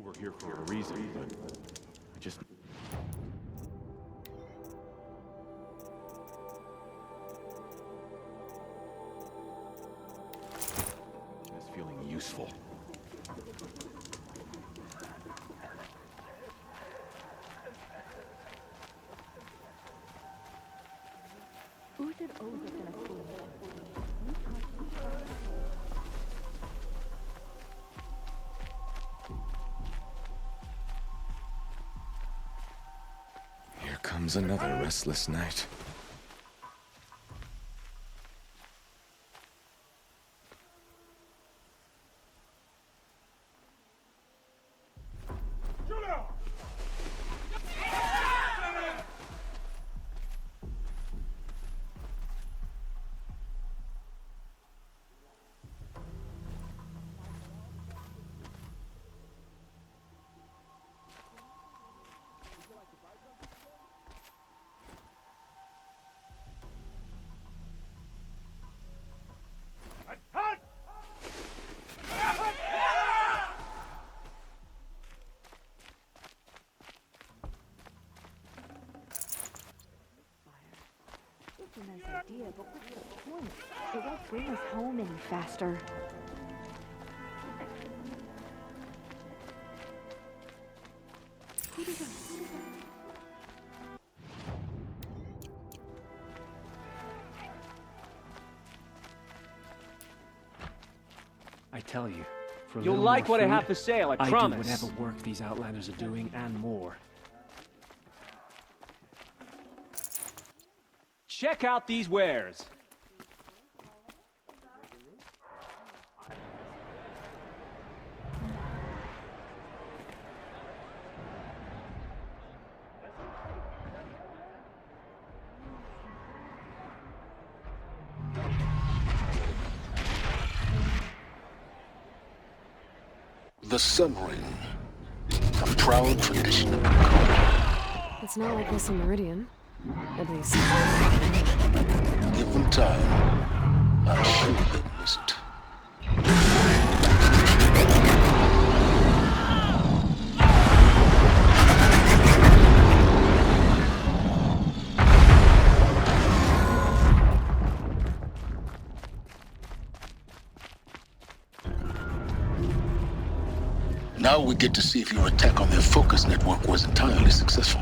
We're here for a reason, but I just... It's feeling useful. Here comes another restless night. It's a nice idea, but what's the point? It won't bring us home any faster. I tell you, for a You'll little like more what I food, have to say, I I promise. do whatever work these Outlanders are doing and more. Check out these wares. The submarine, a proud tradition of Nagroda. It's not like this on Meridian. At least. Give them time. I'm sure they'll miss it. Now we get to see if your attack on their focus network was entirely successful.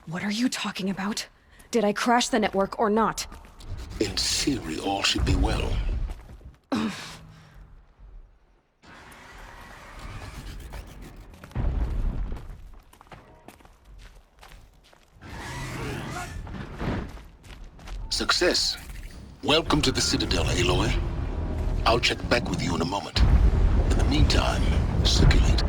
What are you talking about? Did I crash the network or not? In theory, all should be well. Success. Welcome to the Citadel, Aloy. I'll check back with you in a moment. In the meantime, circulate.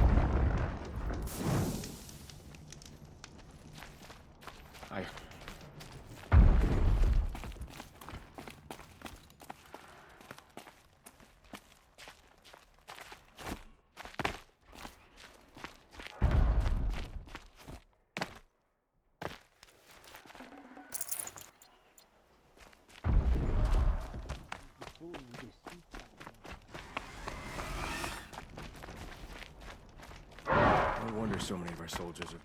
No wonder so many of our soldiers are...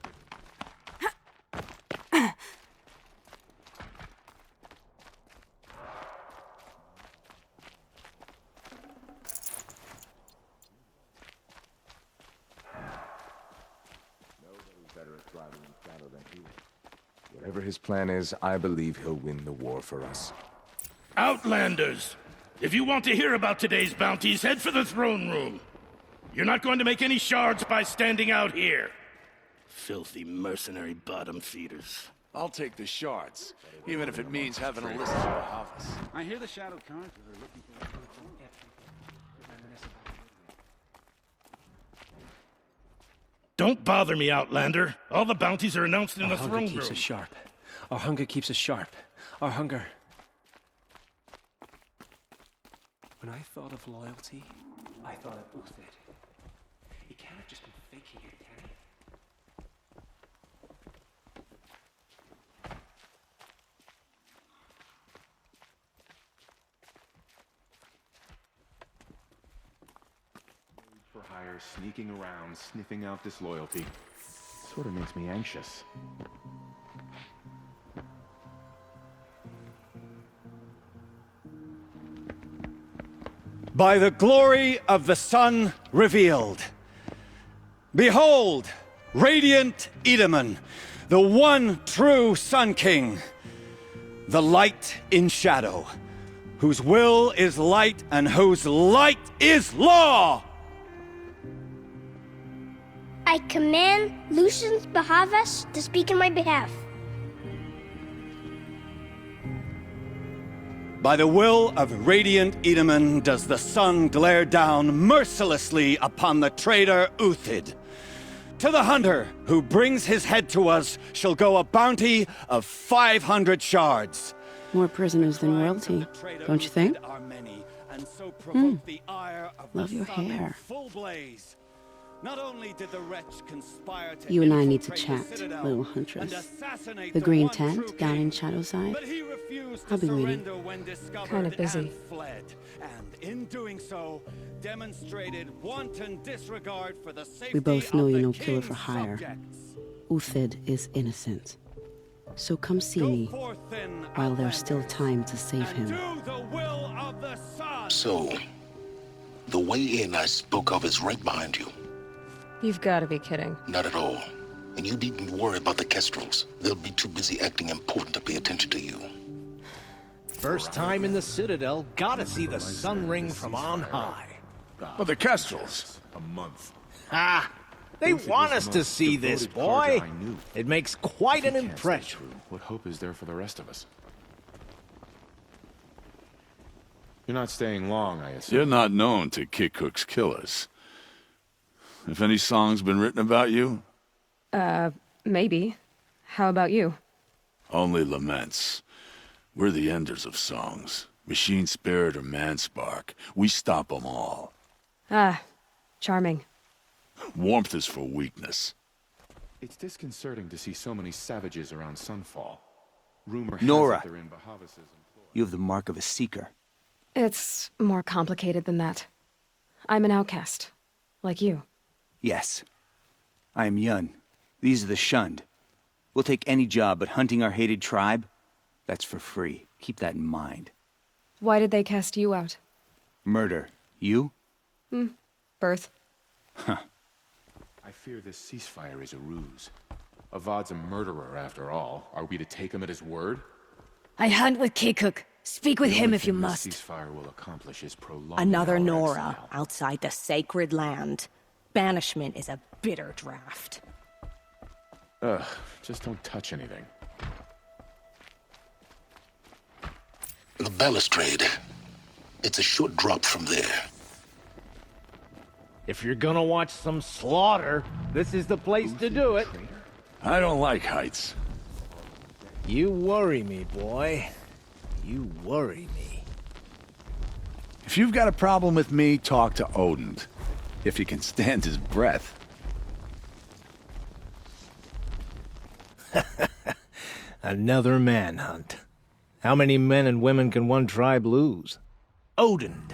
Whatever his plan is, I believe he'll win the war for us. Outlanders! If you want to hear about today's bounties, head for the throne room. You're not going to make any shards by standing out here. Filthy mercenary bottom feeders. I'll take the shards, even if it means having to listen to a novice. I hear the Shadow Cards are looking for... Don't bother me, Outlander. All the bounties are announced in the Our hunger throne keeps room. us sharp. Our hunger keeps us sharp. Our hunger... When I thought of loyalty, I thought of Uthid. He can't have just been faking it, can he? For hire, sneaking around, sniffing out disloyalty. Sort of makes me anxious. By the glory of the sun revealed. Behold, radiant Edaman, the one true Sun King. The light in shadow, whose will is light and whose light is law! I command Lucius Bahavas to speak in my behalf. By the will of radiant Edaman does the sun glare down mercilessly upon the traitor Uthid. To the hunter who brings his head to us shall go a bounty of 500 shards. More prisoners than royalty, don't you think? Love your hair. Not only did the wretch conspire to You and I need to chat, little huntress. The green tent down in Shadowside. I'll be waiting. Kind of busy. And in doing so, demonstrated wanton disregard for the safety We both know of you're the no killer for king's hire. subjects. Uthid is innocent. So come see me while there's still time to save him. So, the way in I spoke of is right behind you. You've got to be kidding. Not at all. And you needn't worry about the Kestrels. They'll be too busy acting important to pay attention to you. First time in the Citadel, gotta see the sun ring from on high. Well, the Kestrels. A month. Ah, they want us to see this, boy. It makes quite an impression. What hope is there for the rest of us? You're not staying long, I assume. You're not known to Kikuk's killers. If any song's been written about you? Maybe. How about you? Only laments. We're the enders of songs. Machine spirit or man spark. We stop them all. Ah, charming. Warmth is for weakness. It's disconcerting to see so many savages around Sunfall. Rumor has Nora, it they're in Bahavas' employ. you have the mark of a seeker. It's more complicated than that. I'm an outcast. Like you. Yes. I am Yun. These are the shunned. We'll take any job, but hunting our hated tribe, that's for free. Keep that in mind. Why did they cast you out? Murder. You? Birth. Huh. I fear this ceasefire is a ruse. Avad's a murderer, after all. Are we to take him at his word? I hunt with Kikuk. Speak with him if you must. The ceasefire will accomplish is prolonged Another our Nora exile. outside the sacred land. Banishment is a bitter draft. Ugh, just don't touch anything. The balustrade. It's a short drop from there. If you're gonna watch some slaughter, this is the place to do it. I don't like heights. You worry me, boy. You worry me. If you've got a problem with me, talk to Odin. If he can stand his breath. Another manhunt. How many men and women can one tribe lose? Odin,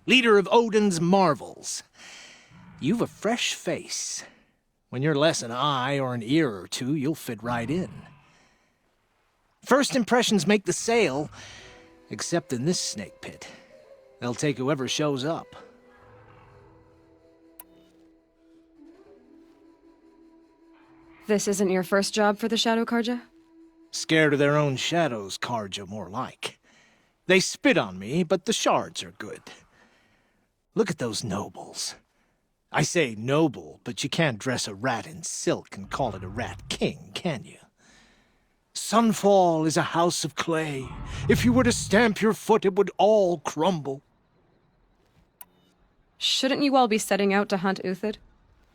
leader of Odin's marvels. You've a fresh face. When you're less an eye or an ear or two, you'll fit right in. First impressions make the sale, except in this snake pit. They'll take whoever shows up. This isn't your first job for the Shadow Karja? Scared of their own shadows, Karja, more like. They spit on me, but the shards are good. Look at those nobles. I say noble, but you can't dress a rat in silk and call it a rat king, can you? Sunfall is a house of clay. If you were to stamp your foot, it would all crumble. Shouldn't you all be setting out to hunt Uthid?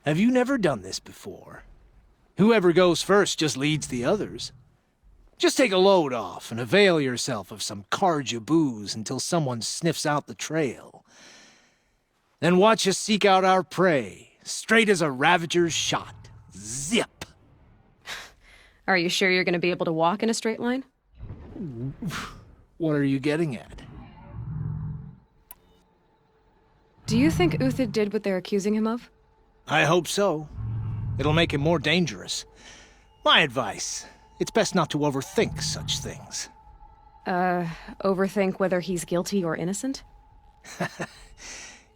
Have you never done this before? Whoever goes first just leads the others. Just take a load off and avail yourself of some Karja booze until someone sniffs out the trail. Then watch us seek out our prey, straight as a ravager's shot. Zip! Are you sure you're going to be able to walk in a straight line? What are you getting at? Do you think Uthid did what they're accusing him of? I hope so. It'll make him more dangerous. My advice, it's best not to overthink such things. Overthink whether he's guilty or innocent?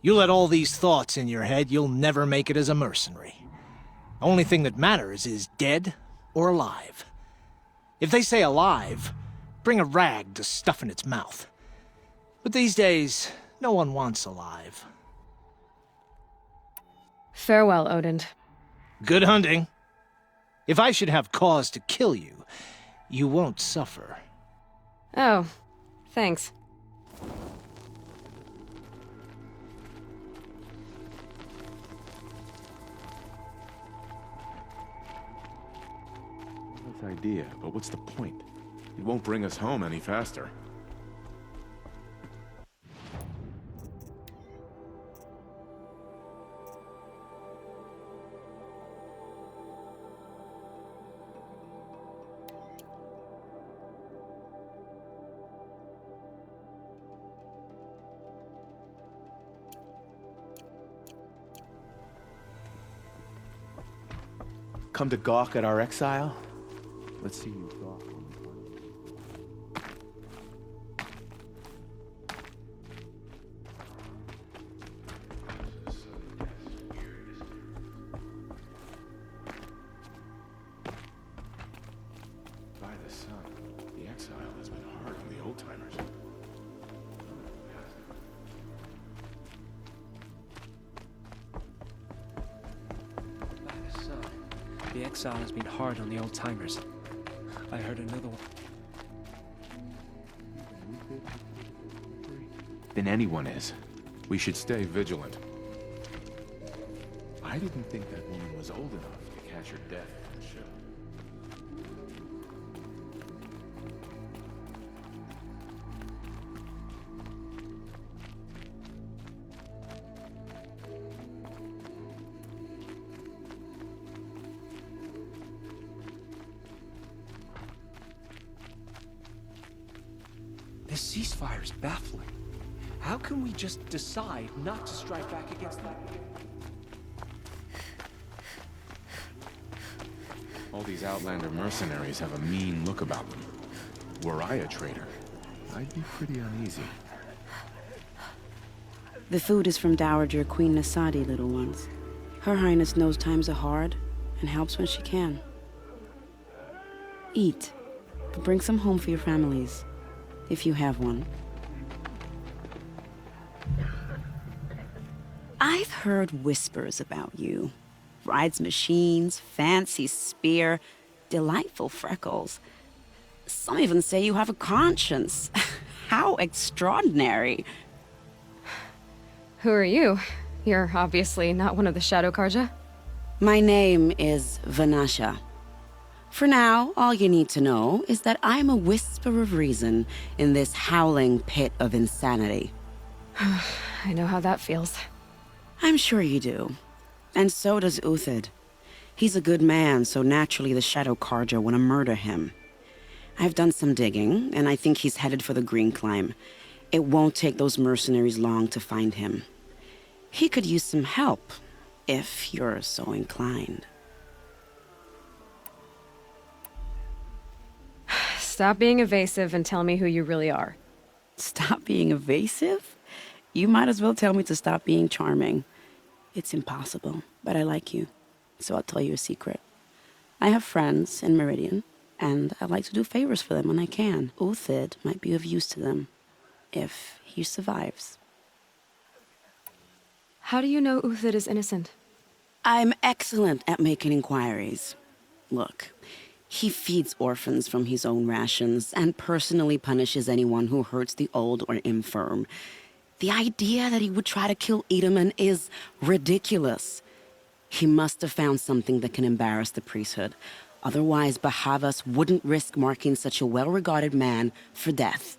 You let all these thoughts in your head, you'll never make it as a mercenary. Only thing that matters is dead or alive. If they say alive, bring a rag to stuff in its mouth. But these days, no one wants alive. Farewell, Odin. Good hunting. If I should have cause to kill you, you won't suffer. Oh, thanks. Nice idea, but what's the point? It won't bring us home any faster. Come to gawk at our exile? Let's see you gawk. By the sun, the exile has been hard on the old-timers. By the sun, the exile has been hard on the old-timers. I heard another one. Than anyone is. We should stay vigilant. I didn't think that woman was old enough to catch her death on the ship. This ceasefire is baffling. How can we just decide not to strike back against them? All these Outlander mercenaries have a mean look about them. Were I a traitor, I'd be pretty uneasy. The food is from Dowager Queen Nasadi, little ones. Her Highness knows times are hard and helps when she can. Eat, but bring some home for your families, if you have one. I've heard whispers about you. Rides machines, fancy spear, delightful freckles. Some even say you have a conscience. How extraordinary. Who are you? You're obviously not one of the Shadow Karja. My name is Vanasha. For now, all you need to know is that I'm a whisper of reason in this howling pit of insanity. I know how that feels. I'm sure you do. And so does Uthid. He's a good man, so naturally the Shadow Karja want to murder him. I've done some digging, and I think he's headed for the Green Climb. It won't take those mercenaries long to find him. He could use some help, if you're so inclined. Stop being evasive and tell me who you really are. Stop being evasive? You might as well tell me to stop being charming. It's impossible, but I like you, so I'll tell you a secret. I have friends in Meridian, and I like to do favors for them when I can. Uthid might be of use to them, if he survives. How do you know Uthid is innocent? I'm excellent at making inquiries. Look, he feeds orphans from his own rations and personally punishes anyone who hurts the old or infirm. The idea that he would try to kill Edelman is ridiculous. He must have found something that can embarrass the priesthood. Otherwise, Bahavas wouldn't risk marking such a well-regarded man for death.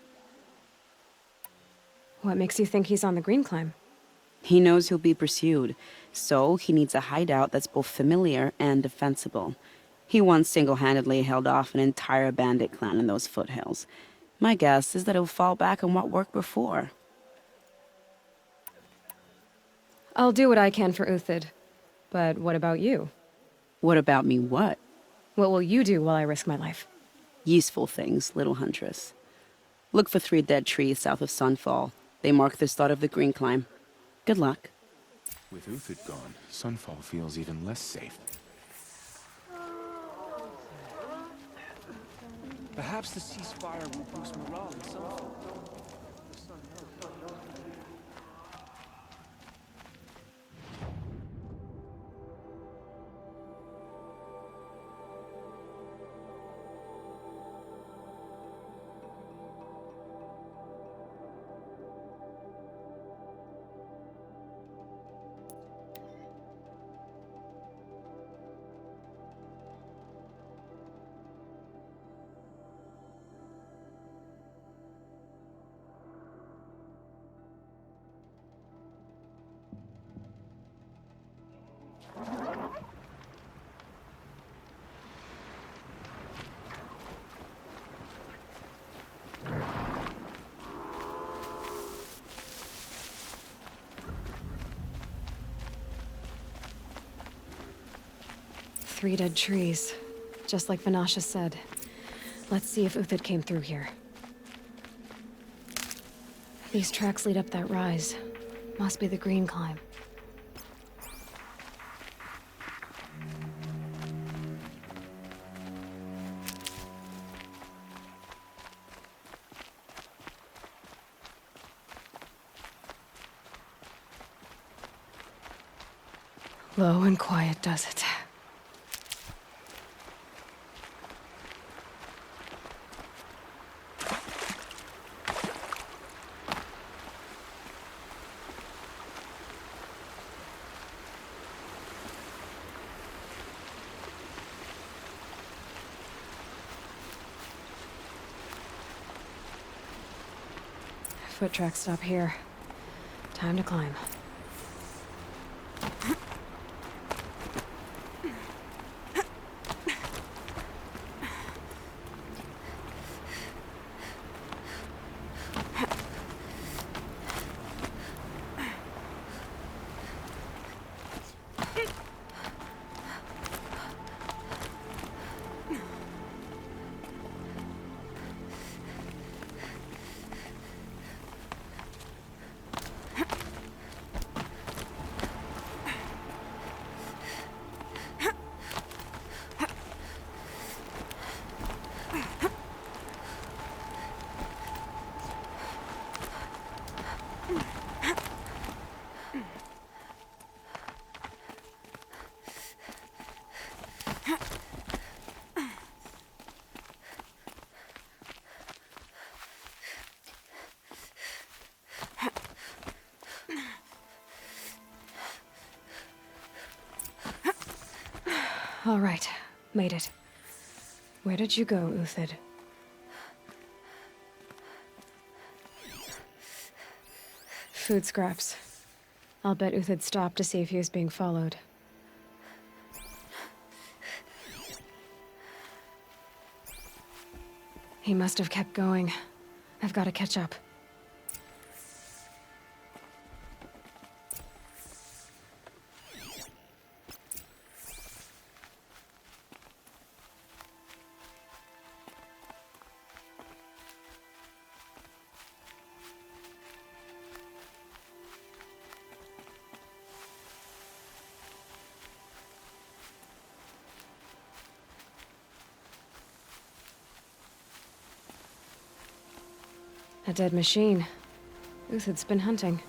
What makes you think he's on the Green Climb? He knows he'll be pursued, so he needs a hideout that's both familiar and defensible. He once single-handedly held off an entire bandit clan in those foothills. My guess is that he'll fall back on what worked before. I'll do what I can for Uthid. But what about you? What about me what? What will you do while I risk my life? Useful things, little huntress. Look for 3 dead trees south of Sunfall. They mark the start of the green climb. Good luck. With Uthid gone, Sunfall feels even less safe. Perhaps the ceasefire will boost morale in Sunfall. Three dead trees, just like Vanasha said. Let's see if Uthid came through here. These tracks lead up that rise. Must be the green climb. Low and quiet does it. Foot tracks stop here. Time to climb. All right, made it. Where did you go, Uthid? Food scraps. I'll bet Uthid stopped to see if he was being followed. He must have kept going. I've got to catch up. A dead machine. Uthid's been hunting.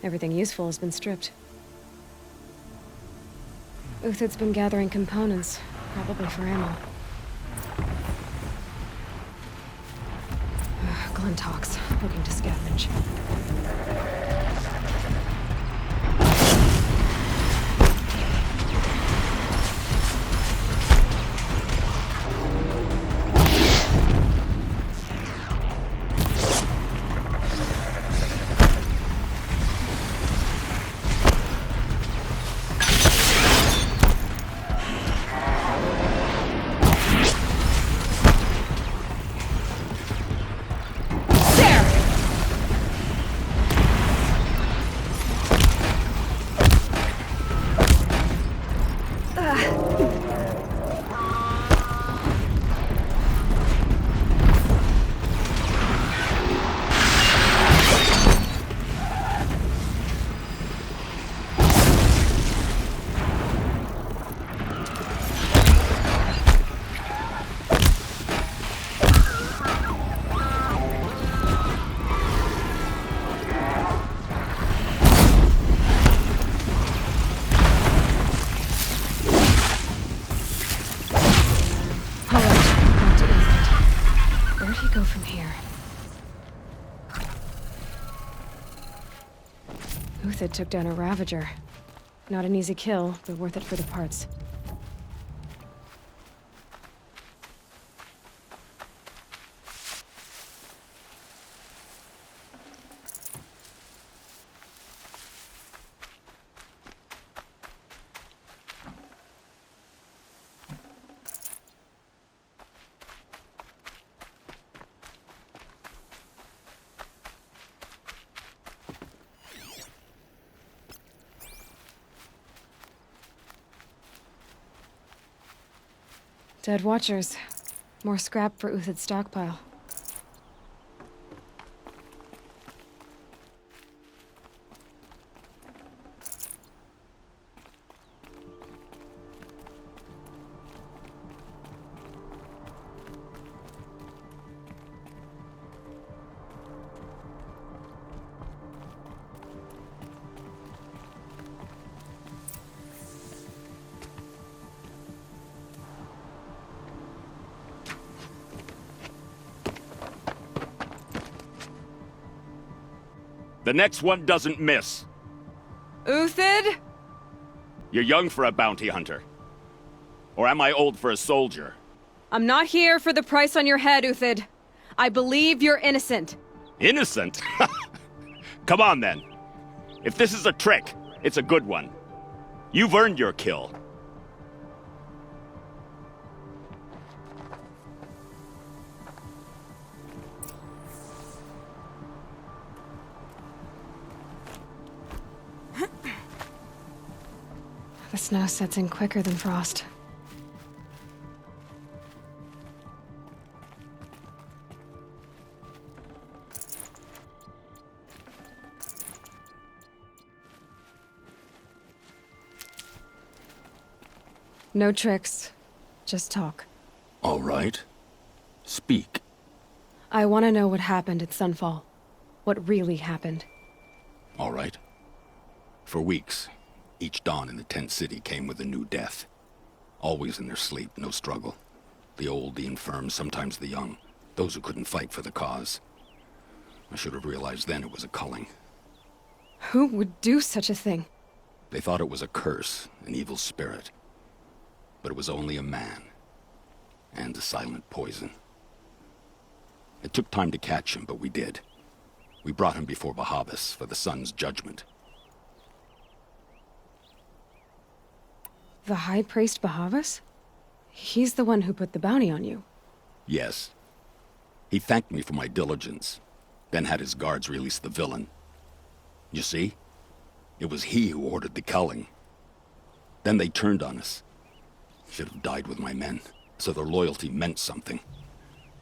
Everything useful has been stripped. Uthid's been gathering components, probably for ammo. Glintox, looking to scavenge. Uthid took down a Ravager. Not an easy kill, but worth it for the parts. Dead Watchers. More scrap for Uthid's stockpile. The next one doesn't miss. Uthid? You're young for a bounty hunter. Or am I old for a soldier? I'm not here for the price on your head, Uthid. I believe you're innocent. Innocent? Come on, then. If this is a trick, it's a good one. You've earned your kill. The snow sets in quicker than frost. No tricks. Just talk. All right. Speak. I want to know what happened at Sunfall. What really happened. All right. For weeks, each dawn in the tent city came with a new death. Always in their sleep, no struggle. The old, the infirm, sometimes the young. Those who couldn't fight for the cause. I should have realized then it was a culling. Who would do such a thing? They thought it was a curse, an evil spirit. But it was only a man. And a silent poison. It took time to catch him, but we did. We brought him before Bahavas for the sun's judgment. The High Priest Bahavas? He's the one who put the bounty on you. Yes. He thanked me for my diligence, then had his guards release the villain. You see? It was he who ordered the culling. Then they turned on us. Should have died with my men, so their loyalty meant something.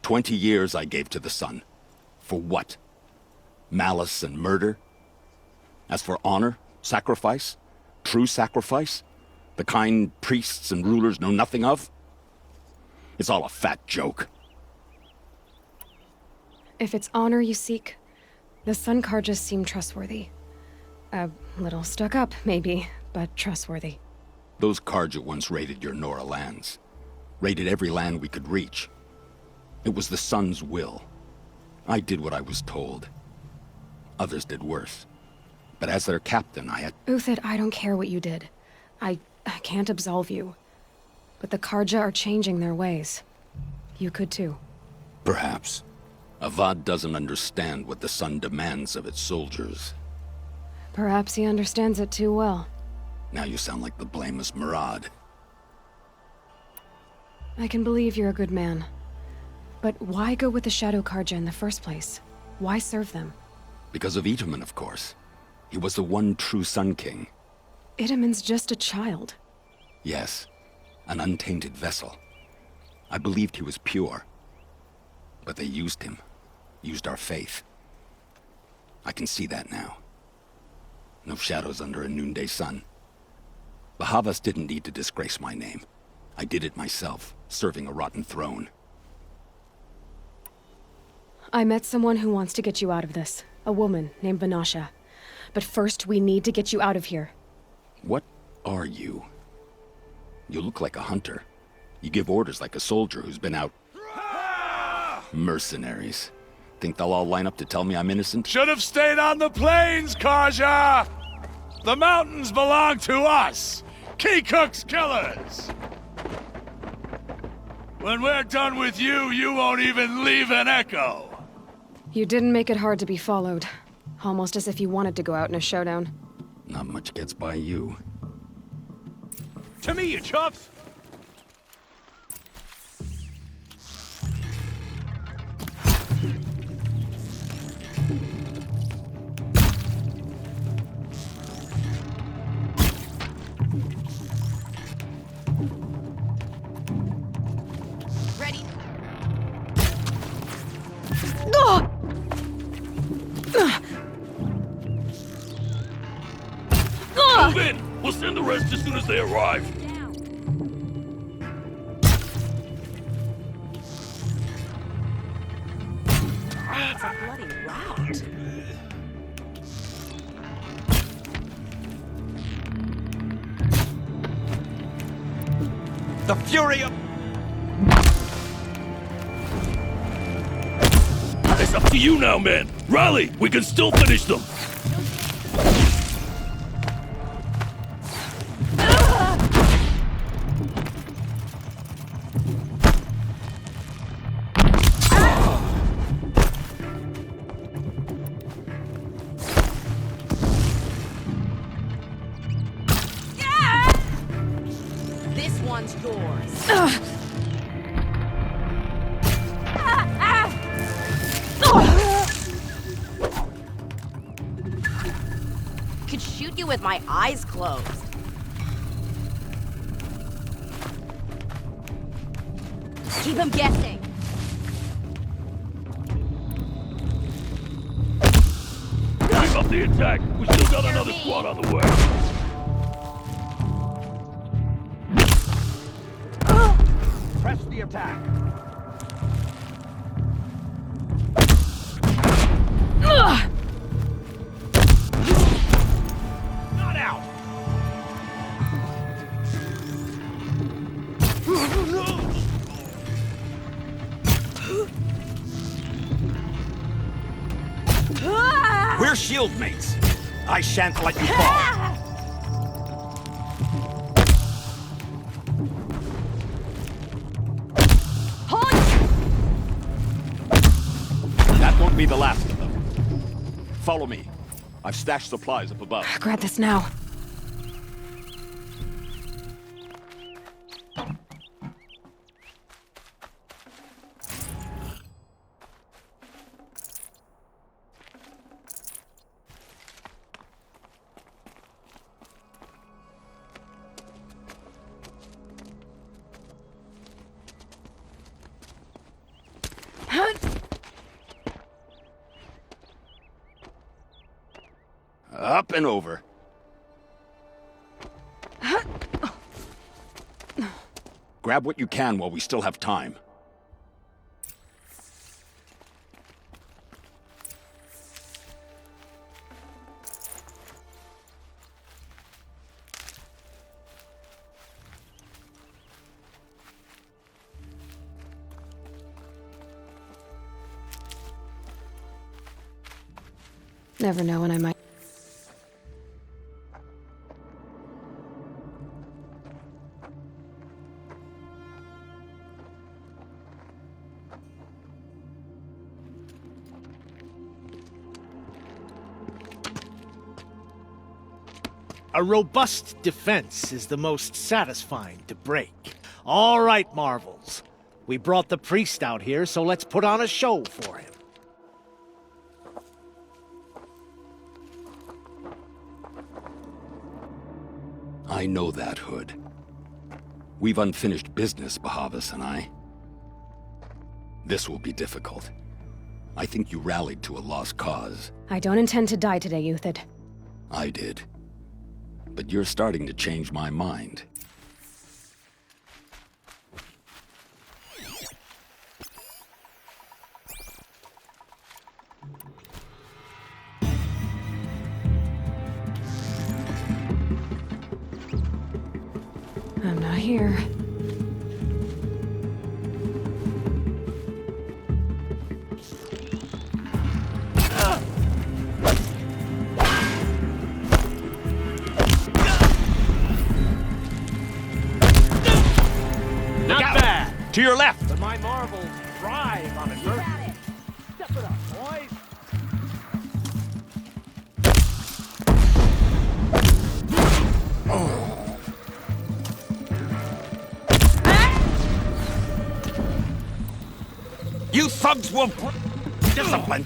20 years I gave to the sun. For what? Malice and murder? As for honor, sacrifice, true sacrifice, the kind priests and rulers know nothing of? It's all a fat joke. If it's honor you seek, the Sun Karjas seem trustworthy. A little stuck up, maybe, but trustworthy. Those Karja once raided your Nora lands. Raided every land we could reach. It was the sun's will. I did what I was told. Others did worse. But as their captain, I had... Uthid, I don't care what you did. I can't absolve you. But the Karja are changing their ways. You could too. Perhaps. Avad doesn't understand what the sun demands of its soldiers. Perhaps he understands it too well. Now you sound like the blameless Murad. I can believe you're a good man. But why go with the Shadow Karja in the first place? Why serve them? Because of Itaman, of course. He was the one true Sun King. Itaman's just a child. Yes, an untainted vessel. I believed he was pure. But they used him. Used our faith. I can see that now. No shadows under a noonday sun. Bahavas didn't need to disgrace my name. I did it myself, serving a rotten throne. I met someone who wants to get you out of this. A woman named Vanasha. But first, we need to get you out of here. What are you? You look like a hunter. You give orders like a soldier who's been out... Mercenaries. Think they'll all line up to tell me I'm innocent? Should have stayed on the plains, Karja! The mountains belong to us! Keecook's killers! When we're done with you, you won't even leave an echo! You didn't make it hard to be followed. Almost as if you wanted to go out in a showdown. Not much gets by you. To me, you chuffs! Ready. Move in! We'll send the rest as soon as they arrive. It's a bloody rout. The fury of... It's up to you now, men! Rally! We can still finish them! This one's yours. Could shoot you with my eyes closed. Keep him guessing. Keep up the attack! We still got another squad on the way! Press the attack. Not out! We're shield mates. I shan't let you fall. That won't be the last of them. Follow me. I've stashed supplies up above. Grab this now. Up and over. Grab what you can while we still have time. Never know when I might. A robust defense is the most satisfying to break. All right, Marvels. We brought the priest out here, so let's put on a show for him. I know that, Hood. We've unfinished business, Bahavas and I. This will be difficult. I think you rallied to a lost cause. I don't intend to die today, Euthyd. I did. But you're starting to change my mind. I'm not here. To your left! But my marbles thrive on adversity. Step it up, boys! You thugs will discipline!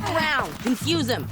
Around! Confuse him!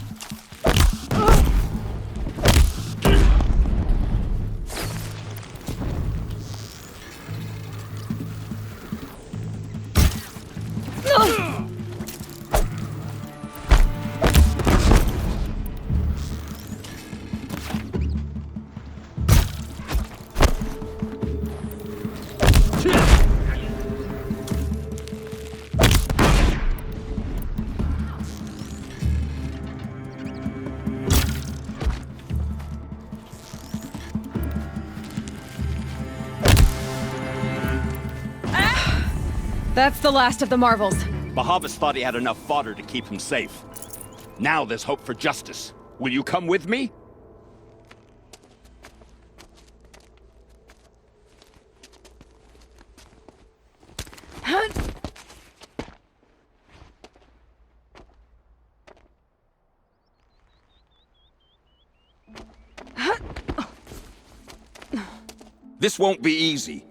That's the last of the marvels. Bahavas thought he had enough fodder to keep him safe. Now there's hope for justice. Will you come with me? This won't be easy.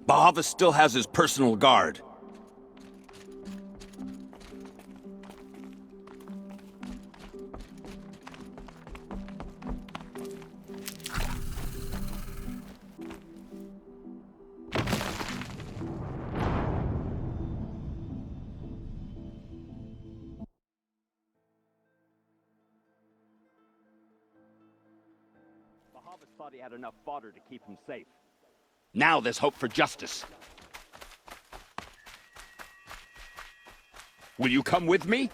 Bahavas still has his personal guard. Bahavas thought he had enough fodder to keep him safe. Now there's hope for justice. Will you come with me?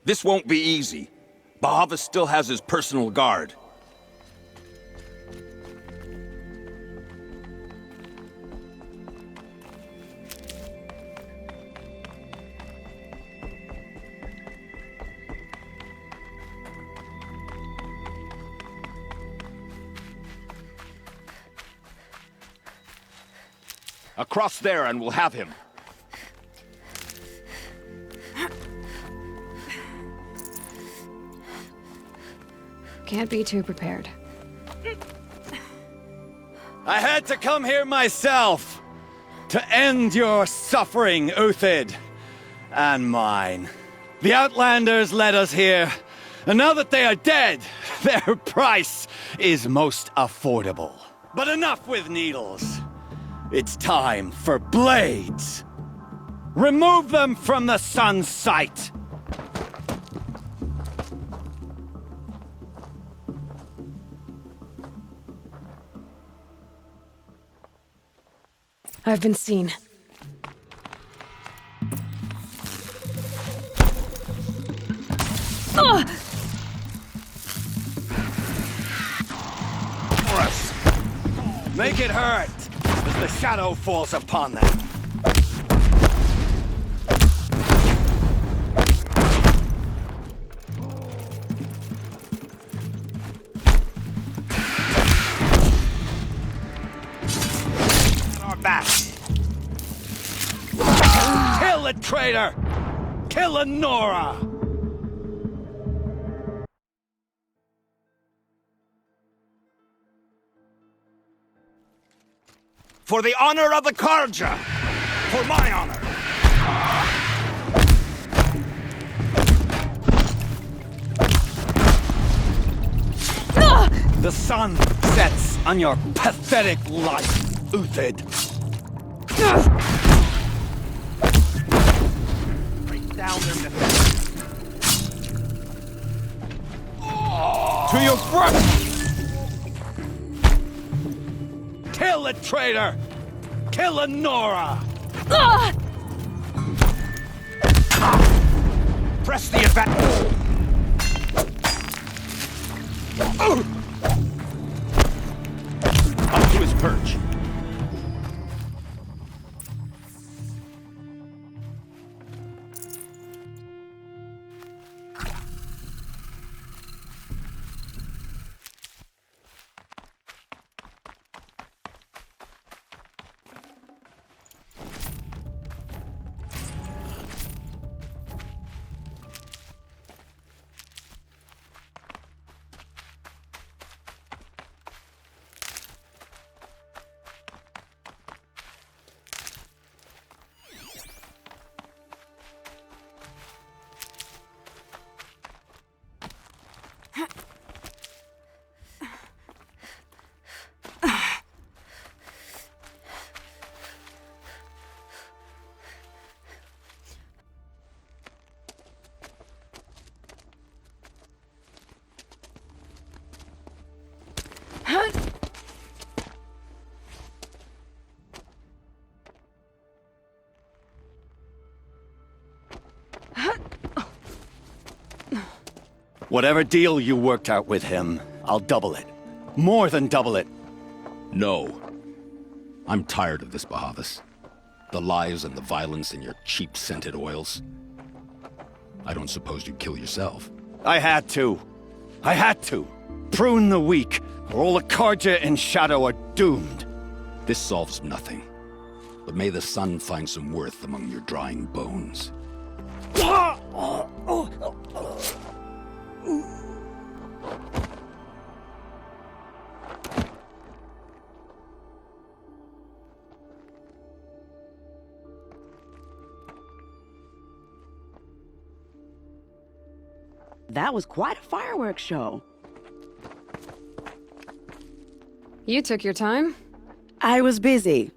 This won't be easy. Bahavas still has his personal guard. Across there and we'll have him. Can't be too prepared. I had to come here myself to end your suffering, Uthid, and mine. The Outlanders led us here, and now that they are dead, their price is most affordable. But enough with needles. It's time for blades. Remove them from the sun's sight. I've been seen. Make it hurt as the shadow falls upon them. Our back. Kill the traitor! Kill Lenora! For the honor of the Karja! For my honor! The sun sets on your pathetic life, Uthid. Break down their defense. To your front! Kill the traitor! Kill Nora! Press the advance. Up to his perch. Whatever deal you worked out with him, I'll double it. More than double it. No. I'm tired of this, Bahavas. The lies and the violence and your cheap-scented oils. I don't suppose you'd kill yourself. I had to. I had to. Prune the weak, or all the Karja in Shadow are doomed. This solves nothing. But may the sun find some worth among your drying bones. That was quite a fireworks show. You took your time? I was busy.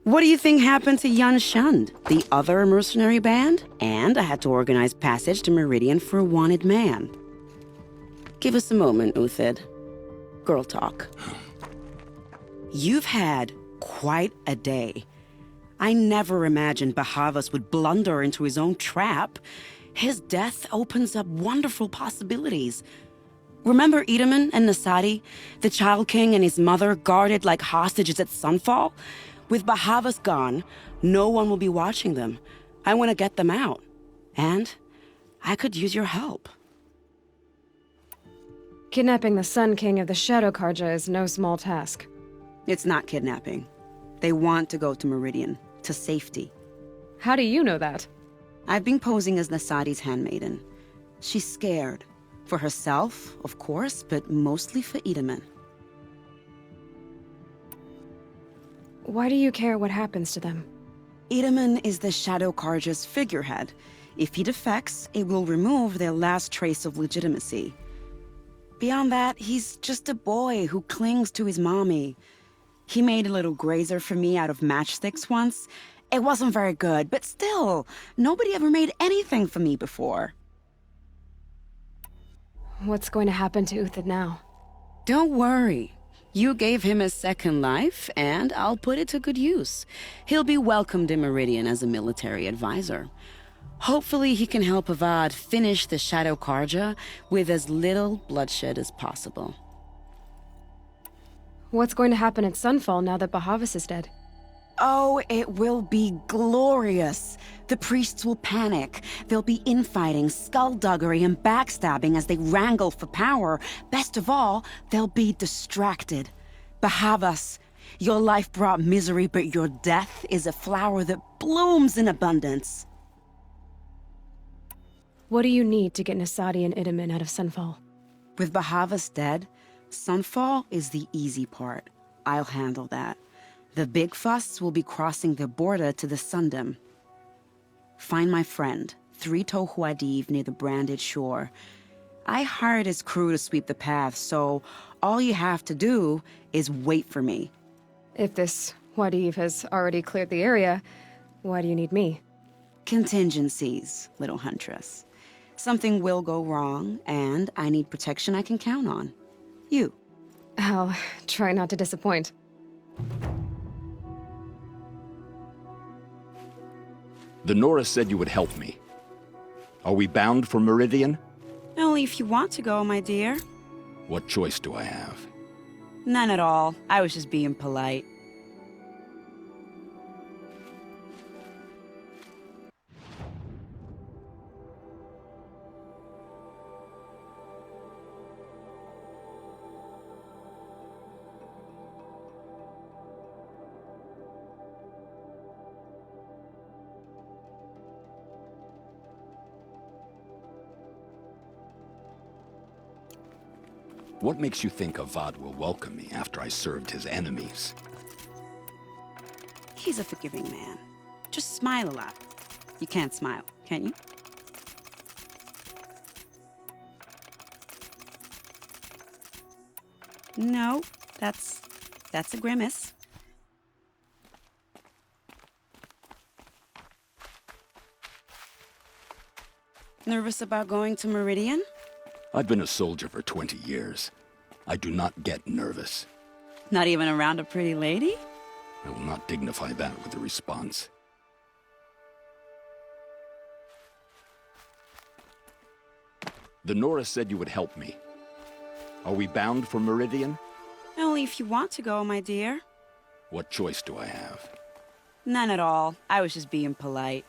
What do you think happened to Jan Shund, the other mercenary band? And I had to organize passage to Meridian for a wanted man. Give us a moment, Uthid. Girl talk. You've had quite a day. I never imagined Bahavas would blunder into his own trap. His death opens up wonderful possibilities. Remember Edaman and Nasadi, the Child King and his mother guarded like hostages at Sunfall? With Bahavas gone, no one will be watching them. I want to get them out. And I could use your help. Kidnapping the Sun King of the Shadow Karja is no small task. It's not kidnapping. They want to go to Meridian, to safety. How do you know that? I've been posing as Nasadi's handmaiden. She's scared. For herself, of course, but mostly for Edaman. Why do you care what happens to them? Edaman is the Shadow Karja's figurehead. If he defects, it will remove their last trace of legitimacy. Beyond that, he's just a boy who clings to his mommy. He made a little grazer for me out of matchsticks once. It wasn't very good, but still, nobody ever made anything for me before. What's going to happen to Uthid now? Don't worry. You gave him a second life, and I'll put it to good use. He'll be welcomed in Meridian as a military advisor. Hopefully he can help Avad finish the Shadow Karja with as little bloodshed as possible. What's going to happen at Sunfall now that Bahavas is dead? Oh, it will be glorious. The priests will panic. There'll be infighting, skullduggery, and backstabbing as they wrangle for power. Best of all, they'll be distracted. Bahavas, your life brought misery, but your death is a flower that blooms in abundance. What do you need to get Nasadi and Edaman out of Sunfall? With Bahavas dead, Sunfall is the easy part. I'll handle that. The big fuss will be crossing the border to the Sundom. Find my friend, 3 Tohuadiv near the branded shore. I hired his crew to sweep the path, so All you have to do is wait for me. If this Wadif has already cleared the area, why do you need me? Contingencies, little huntress. Something will go wrong, and I need protection I can count on. You. I'll try not to disappoint. The Nora said you would help me. Are we bound for Meridian? Only if you want to go, my dear. What choice do I have? None at all. I was just being polite. What makes you think Avad will welcome me after I served his enemies? He's a forgiving man. Just smile a lot. You can't smile, can you? No, that's a grimace. Nervous about going to Meridian? I've been a soldier for 20 years. I do not get nervous. Not even around a pretty lady? I will not dignify that with a response. The Nora said you would help me. Are we bound for Meridian? Only if you want to go, my dear. What choice do I have? None at all. I was just being polite.